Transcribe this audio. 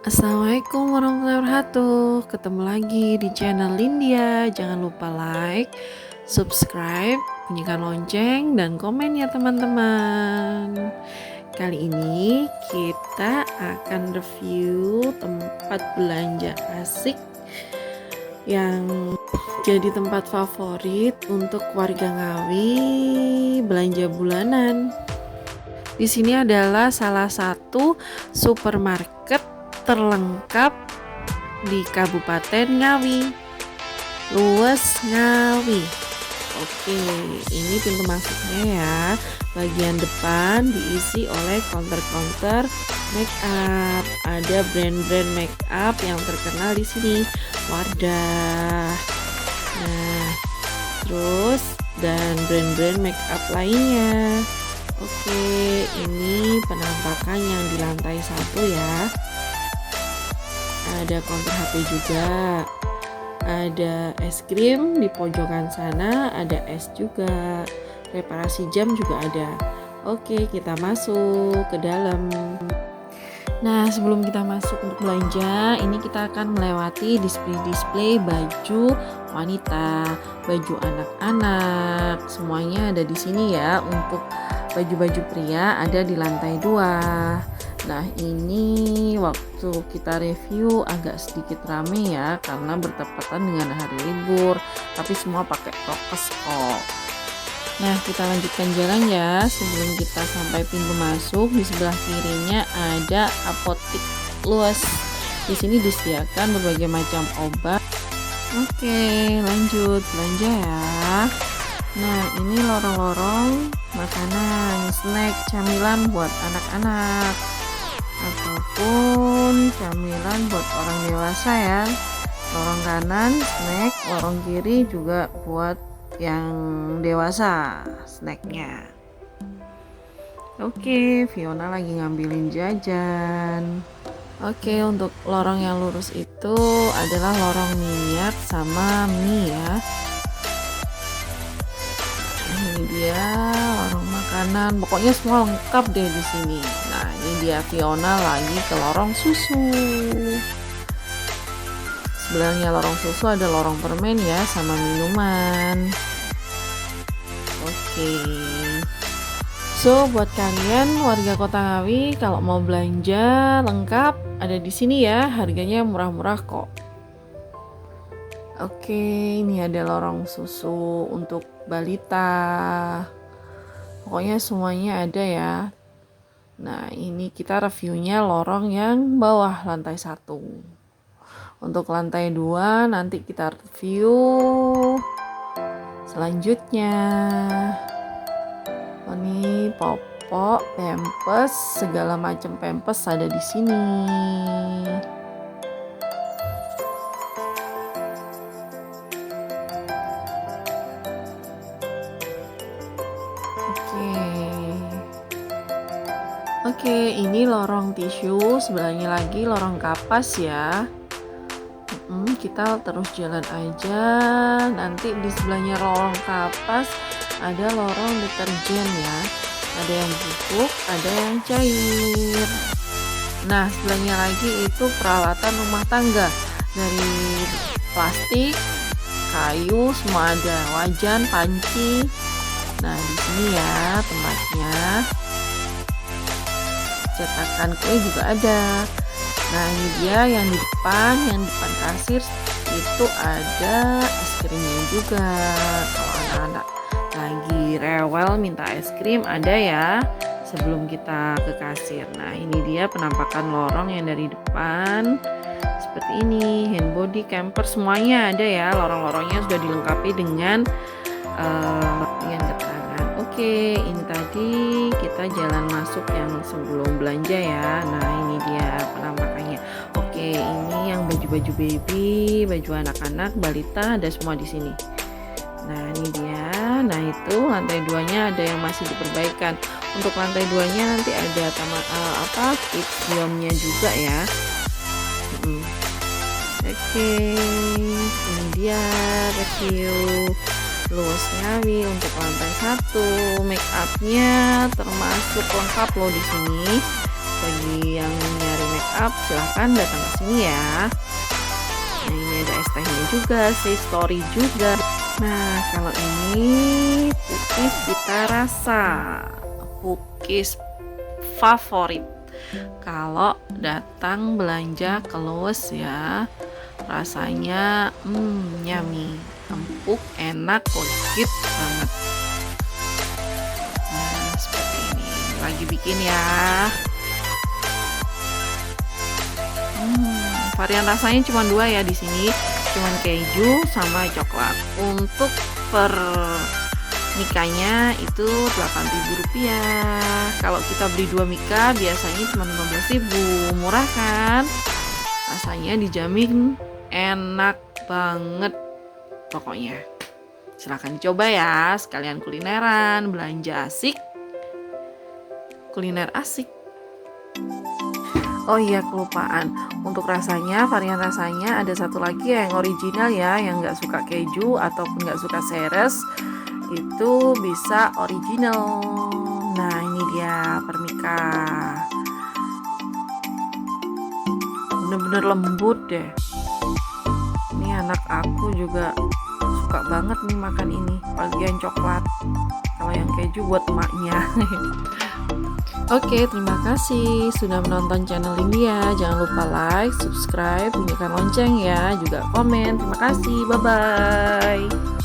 Assalamualaikum warahmatullahi wabarakatuh. Ketemu lagi di channel Lindia. Jangan lupa like, subscribe, bunyikan lonceng, dan komen ya teman-teman. Kali ini kita akan review tempat belanja asik yang jadi tempat favorit untuk warga Ngawi belanja bulanan. Di sini adalah salah satu supermarket terlengkap di Kabupaten Ngawi, luas Ngawi. Oke, ini pintu masuknya ya. Bagian depan diisi oleh counter-counter make up. Ada brand-brand make up yang terkenal di sini. Wardah. Nah, terus dan brand-brand make up lainnya. Oke, ini penampakan yang di lantai 1 ya. Ada counter HP juga, ada es krim di pojokan sana, ada es juga, reparasi jam juga ada. Oke, kita masuk ke dalam. Nah, sebelum kita masuk untuk belanja, ini kita akan melewati display baju wanita, baju anak-anak, semuanya ada di sini ya. Untuk baju-baju pria ada di lantai 2. Nah, ini waktu kita review agak sedikit rame ya, karena bertepatan dengan hari libur, tapi semua pakai prokes kok. Nah, kita lanjutkan jalan ya. Sebelum kita sampai pintu masuk, di sebelah kirinya ada apotik luas. Di sini disediakan berbagai macam obat. Oke, lanjut belanja ya. Nah, ini lorong-lorong makanan, snack, camilan buat anak-anak ataupun camilan buat orang dewasa ya. Lorong kanan snack, lorong kiri juga buat yang dewasa snacknya. Oke, Fiona lagi ngambilin jajan. Oke, untuk lorong yang lurus itu adalah lorong minyak sama mie ya. Ini dia lorong makanan, pokoknya semua lengkap deh di sini. Nah, ini dia Fiona lagi ke lorong susu. Sebelahnya lorong susu ada lorong permen ya, sama minuman. Oke. So, buat kalian warga Kota Ngawi, kalau mau belanja lengkap ada di sini ya, harganya murah-murah kok. Oke, ini ada lorong susu untuk balita. Pokoknya semuanya ada ya. Nah, ini kita reviewnya lorong yang bawah lantai 1. Untuk lantai 2 nanti kita review selanjutnya. Oh, ini popok, pampers, segala macam pampers ada di sini. Oke, ini lorong tisu, sebelahnya lagi lorong kapas ya. Kita terus jalan aja. Nanti di sebelahnya lorong kapas ada lorong deterjen ya. Ada yang bubuk, ada yang cair. Nah, sebelahnya lagi itu peralatan rumah tangga, dari plastik, kayu, semua ada. Wajan, panci. Nah, di sini ya tempatnya. Cetakan kue juga ada. Nah, ini dia yang di depan kasir itu ada es krimnya juga. Kalau anak-anak lagi rewel minta es krim ada ya sebelum kita ke kasir. Nah, ini dia penampakan lorong yang dari depan seperti ini. Hand body, camper semuanya ada ya. Lorong-lorongnya sudah dilengkapi dengan keterangan. Oke, ini tadi kita jalan masuk yang sebelum belanja ya. Nah, ini dia penampakannya. Oke, ini yang baju-baju baby, baju anak-anak, balita ada semua di sini. Nah, ini dia. Nah, itu lantai 2-nya ada yang masih diperbaikan. Untuk lantai 2-nya nanti ada kids zone-nya juga ya. Oke, ini dia review luas Ngawi untuk lantai 1. Make upnya termasuk lengkap loh di sini. Bagi yang nyari make up, silahkan datang ke sini ya. Nah, ini ada es tehnya juga, Say Story juga. Nah, kalau ini cookies cita rasa, cookies favorit kalau datang belanja ke Lowe's ya. Rasanya yummy, empuk, enak, legit banget. Nah, seperti ini lagi bikin ya. Varian rasanya cuma 2 ya di sini, cuman keju sama coklat. Untuk per mikanya itu Rp8.000. Kalau kita beli 2 mika biasanya cuma Rp15.000. Murah kan? Rasanya dijamin enak banget pokoknya. Silahkan dicoba ya, sekalian kulineran, belanja asik, kuliner asik. Oh iya, kelupaan. Untuk rasanya, varian rasanya ada satu lagi yang original ya, yang nggak suka keju ataupun nggak suka seres, itu bisa original. Nah, ini dia permika. Bener-bener lembut deh. Ini anak aku juga suka banget nih makan ini, bagian coklat. Kalau yang keju buat emaknya. Oke, terima kasih sudah menonton channel ini ya. Jangan lupa like, subscribe, bunyikan lonceng ya, juga komen. Terima kasih, bye-bye.